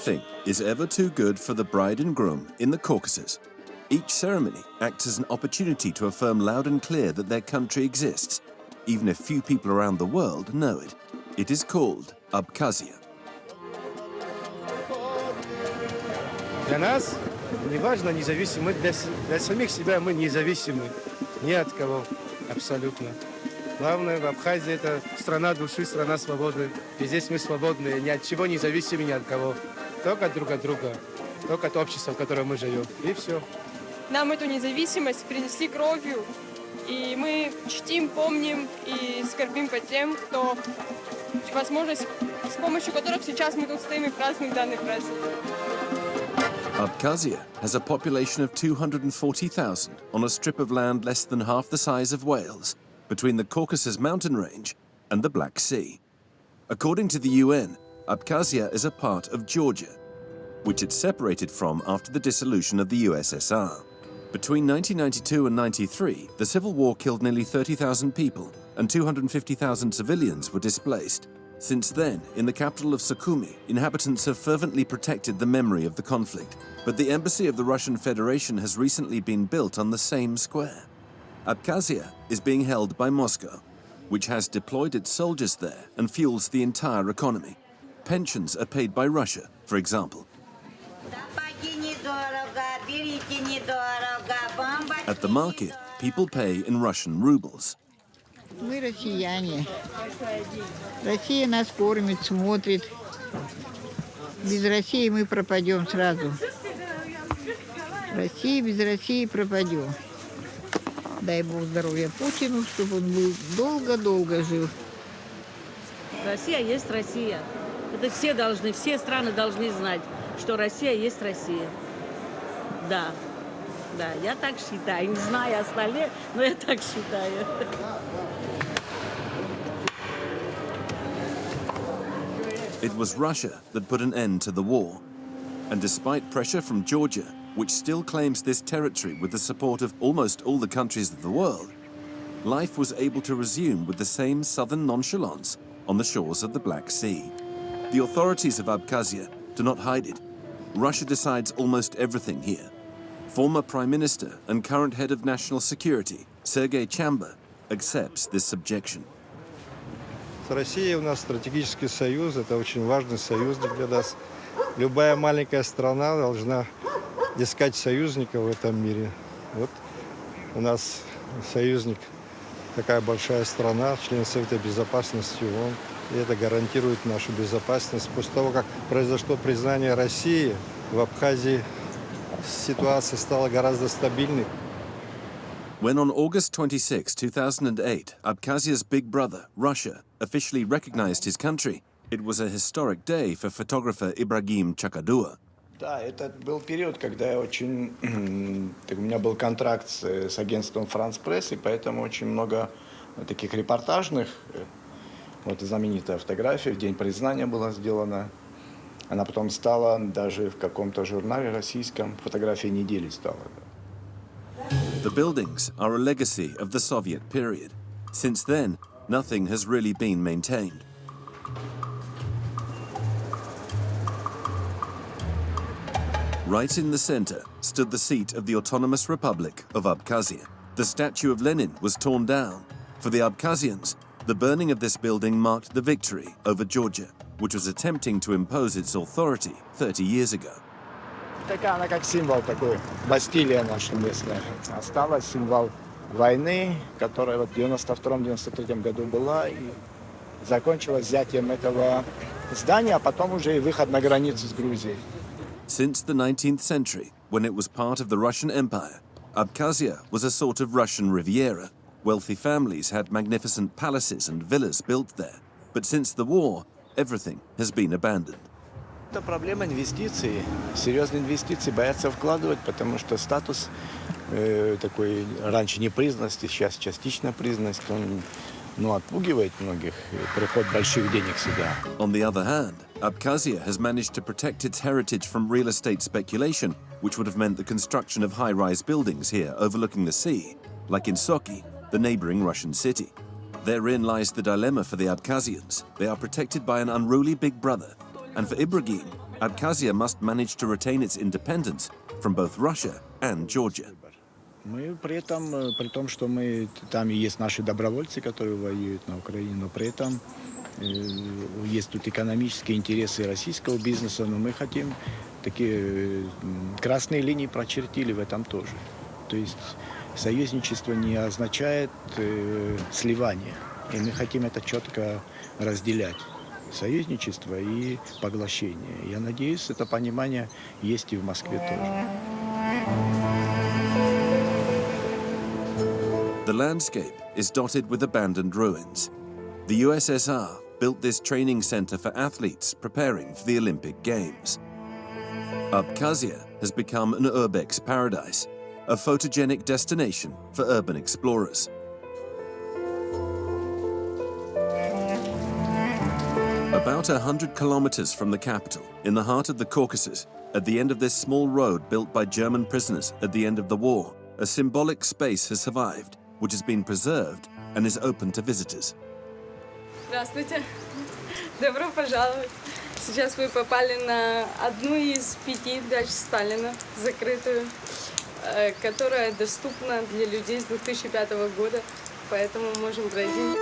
Nothing is ever too good for the bride and groom in the Caucasus. Each ceremony acts as an opportunity to affirm loud and clear that their country exists, even if few people around the world know it. It is called Abkhazia. Для нас не важно независимы, для самих себя мы независимы, ни от кого, абсолютно. Главное, в Абхазии это страна души, страна свободы. И здесь мы свободны, ни от чего не зависимы, ни от кого. Только друг от друга, только от общества, в котором мы живем. И все. Нам эту независимость принесли кровью, и мы чтим, помним и скорбим по тем, кто возможность, с помощью которых сейчас мы тут стоим и празднуем данный праздник. Abkhazia has a population of 240,000 on a strip of land less than half the size of Wales, between the Caucasus mountain range and the Black Sea. According to the UN, Abkhazia is a part of Georgia, which it separated from after the dissolution of the USSR. Between 1992 and 93, the civil war killed nearly 30,000 people and 250,000 civilians were displaced. Since then, in the capital of Sukumi, inhabitants have fervently protected the memory of the conflict, but the embassy of the Russian Federation has recently been built on the same square. Abkhazia is being held by Moscow, which has deployed its soldiers there and fuels the entire economy. Pensions are paid by Russia, for example. At the market, people pay in Russian rubles. Мы россияне. Россия нас кормит, смотрит. Без России мы пропадем сразу. Россия, без России пропадем. Дай Бог здоровья Путину, чтобы он был долго-долго жил. Россия есть Россия. Это все страны должны знать, что Россия есть Россия. Да, я так считаю. Не знаю остальные, но я так считаю. It was Russia that put an end to the war. And despite pressure from Georgia, which still claims this territory with the support of almost all the countries of the world, life was able to resume with the same southern nonchalance on the shores of the Black Sea. The authorities of Abkhazia do not hide it. Russia decides almost everything here. Former Prime Minister and current head of national security, Sergei Chamba, accepts this subjection. С Россией у нас стратегический союз, это очень важный союзник для нас. Любая маленькая страна должна искать союзников в этом мире. Вот у нас союзник, такая большая страна, член Совета Безопасности ООН, и это гарантирует нашу безопасность. После того, как произошло признание России, в Абхазии ситуация стала гораздо стабильной. When on August 26, 2008, Abkhazia's big brother, Russia, officially recognized his country, it was a historic day for photographer Ibrahim Chakadua. Да, это был период, когда я очень... у меня был контракт с агентством France Press, и поэтому очень много таких репортажных. Вот знаменитая фотография, в день признания была сделана. Она потом стала даже в каком-то журнале российском, фотография недели стала. The buildings are a legacy of the Soviet period. Since then, nothing has really been maintained. Right in the center stood the seat of the Autonomous Republic of Abkhazia. The statue of Lenin was torn down. For the Abkhazians, the burning of this building marked the victory over Georgia, which was attempting to impose its authority 30 years ago. Такая она как символ такой, Бастилия наша местная. Осталась символ войны, которая вот в 92-93 году была, и закончилась взятием этого здания, а потом уже и выход на границу с Грузией. Since the 19th century, when it was part of the Russian Empire, Abkhazia was a sort of Russian Riviera. Wealthy families had magnificent palaces and villas built there. But since the war, everything has been abandoned. Это проблема инвестиций. Серьезные инвестиции боятся вкладывать, потому что статус такой раньше непризнанности, сейчас частичная признанность, он отпугивает многих, приход больших денег сюда. On the other hand, Abkhazia has managed to protect its heritage from real estate speculation, which would have meant the construction of high-rise buildings here overlooking the sea, like in Sochi, the neighboring Russian city. Therein lies the dilemma for the Abkhazians. They are protected by an unruly big brother. And for Ibrahim, Abkhazia must manage to retain its independence from both Russia and Georgia. Мы при том, что мы там и есть наши добровольцы, которые воюют на Украине, но при этом есть тут экономические интересы российского бизнеса, но мы хотим такие красные линии прочертили в этом тоже. То есть союзничество не означает сливание, и мы хотим это четко разделять. Союзничество и поглощение. Я надеюсь, это понимание есть и в Москве тоже. The landscape is dotted with abandoned ruins. The USSR built this training center for athletes preparing for the Olympic Games. Abkhazia has become an urbex paradise, a photogenic destination for urban explorers. About 100 kilometers from the capital, in the heart of the Caucasus, at the end of this small road built by German prisoners at the end of the war, a symbolic space has survived, which has been preserved and is open to visitors. Здравствуйте. Добро пожаловать. Сейчас вы попали на одну из 5 дач Сталина, закрытую, которая доступна для людей с 2005 года, поэтому можем пройти.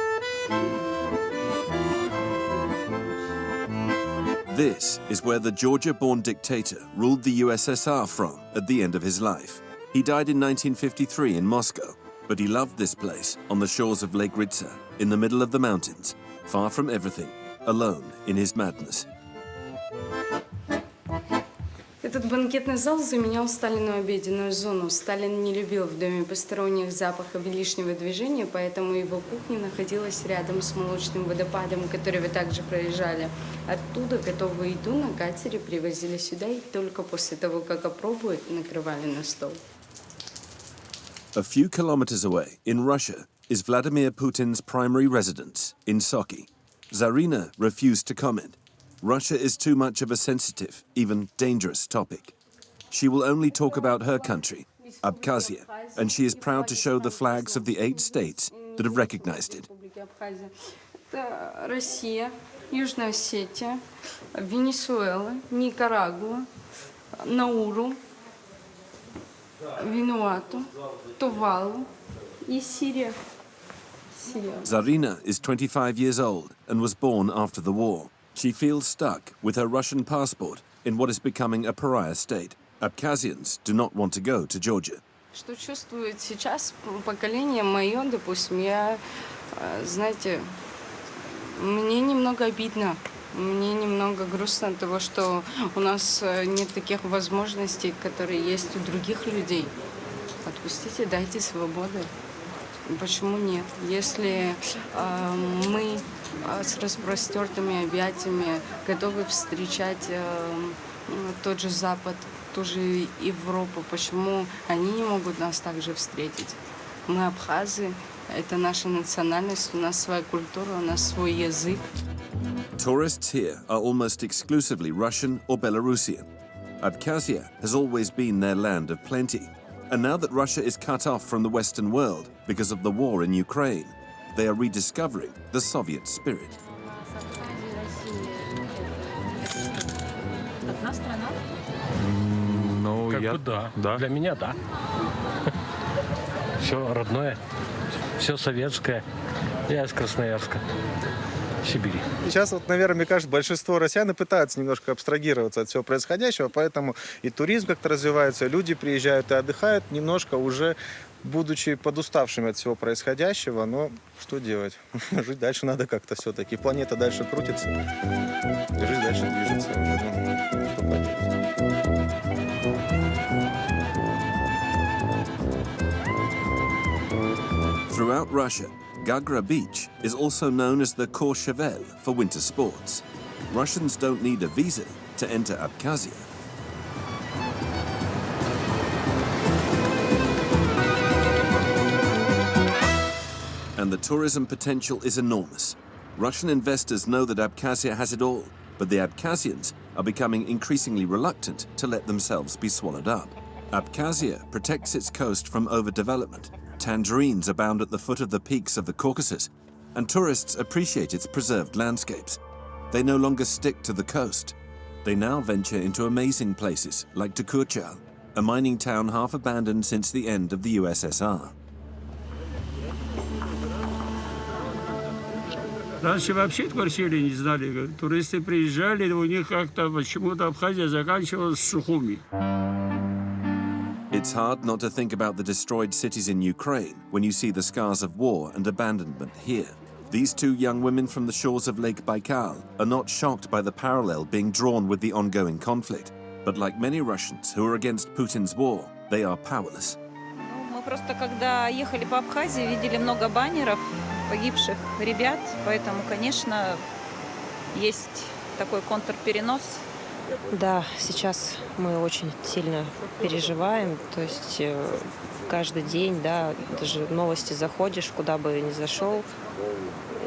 This is where the Georgia-born dictator ruled the USSR from at the end of his life. He died in 1953 in Moscow, but he loved this place on the shores of Lake Ritsa, in the middle of the mountains, far from everything, alone in his madness. Этот банкетный зал заменял Сталину обеденную зону. Сталин не любил в доме посторонних запахов и лишнего движения, поэтому его кухня находилась рядом с молочным водопадом, который вы также проезжали. Оттуда готовую еду на катере привозили сюда и только после того, как опробуют, накрывали на стол. A few kilometers away, in Russia, is Vladimir Putin's primary residence in Sochi. Zarina refused to comment. Russia is too much of a sensitive, even dangerous topic. She will only talk about her country, Abkhazia, and she is proud to show the flags of the 8 states that have recognized it. Это Россия, Южная Осетия, Венесуэла, Никарагуа, Науру, Вануату, Тувалу и Сирия. Zarina is 25 years old and was born after the war. She feels stuck with her Russian passport in what is becoming a pariah state. Abkhazians do not want to go to Georgia. Что чувствует сейчас поколение мое, допустим, я, знаете, мне немного обидно, мне немного грустно от того, что у нас нет таких возможностей, которые есть у других людей. Отпустите, дайте свободу. Почему нет? Если мы с распростертыми объятиями готовы встречать тот же Запад, ту же Европу, почему они не могут нас также встретить? Мы абхазы, это наша национальность, у нас своя культура, у нас свой язык. Tourists here are almost exclusively Russian or Belarusian. Abkhazia has always been their land of plenty. And now that Russia is cut off from the Western world because of the war in Ukraine, they are rediscovering the Soviet spirit. Ну, Как бы да. Для меня да. Все родное, все советское. Я из Красноярска, Сибири. Сейчас, вот, наверное, мне кажется, большинство россиян пытаются немножко абстрагироваться от всего происходящего, поэтому и туризм как-то развивается, и люди приезжают и отдыхают немножко уже, будучи подуставшими от всего происходящего, но что делать? Жить дальше надо как-то все-таки. Планета дальше крутится, и жизнь дальше движется. Ну, что поделать? Throughout Russia, Gagra Beach is also known as the Courchevel for winter sports. Russians don't need a visa to enter Abkhazia. And the tourism potential is enormous. Russian investors know that Abkhazia has it all, but the Abkhazians are becoming increasingly reluctant to let themselves be swallowed up. Abkhazia protects its coast from overdevelopment. Tangerines abound at the foot of the peaks of the Caucasus, and tourists appreciate its preserved landscapes. They no longer stick to the coast. They now venture into amazing places like Tukurchal, a mining town half abandoned since the end of the USSR. Раньше вообще такой сели не знали. Говорят, туристы приезжали, у них как-то почему-то Абхазия заканчивалась с Сухуми. It's hard not to think about the destroyed cities in Ukraine when you see the scars of war and abandonment here. These two young women from the shores of Lake Baikal are not shocked by the parallel being drawn with the ongoing conflict. But like many Russians who are against Putin's war, they are powerless. Мы просто, когда ехали по Абхазии, видели много баннеров погибших ребят, поэтому, конечно, есть такой контрперенос. Да, сейчас мы очень сильно переживаем, то есть каждый день, да, даже в новости заходишь, куда бы ни зашел,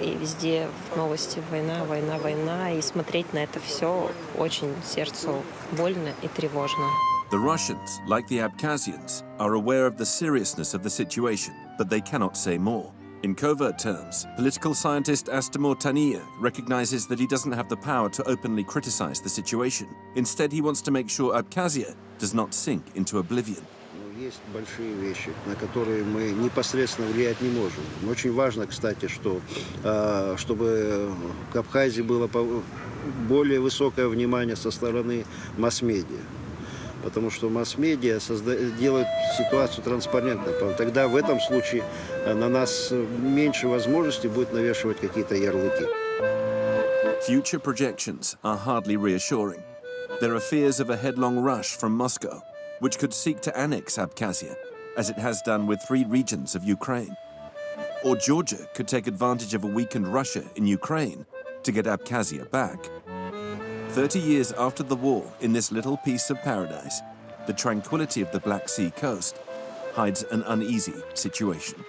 и везде в новости война, война, война, и смотреть на это все очень сердцу больно и тревожно. The Russians, like the Abkhazians, are aware of the seriousness of the situation, but they cannot say more. In covert terms, political scientist Astamur Taniya recognizes that he doesn't have the power to openly criticize the situation. Instead, he wants to make sure Abkhazia does not sink into oblivion. Есть большие вещи, на которые мы непосредственно влиять не можем. Но очень важно, кстати, что чтобы к Абхазии было более высокое внимание со стороны масс-медиа. Потому что масс-медиа делают ситуацию транспарентной. Тогда в этом случае на нас меньше возможностей будет навешивать какие-то ярлыки. Future projections are hardly reassuring. There are fears of a headlong rush from Moscow, which could seek to annex Abkhazia, as it has done with 3 regions of Ukraine. Or Georgia could take advantage of a weakened Russia in Ukraine to get Abkhazia back. 30 years after the war, in this little piece of paradise, the tranquility of the Black Sea coast hides an uneasy situation.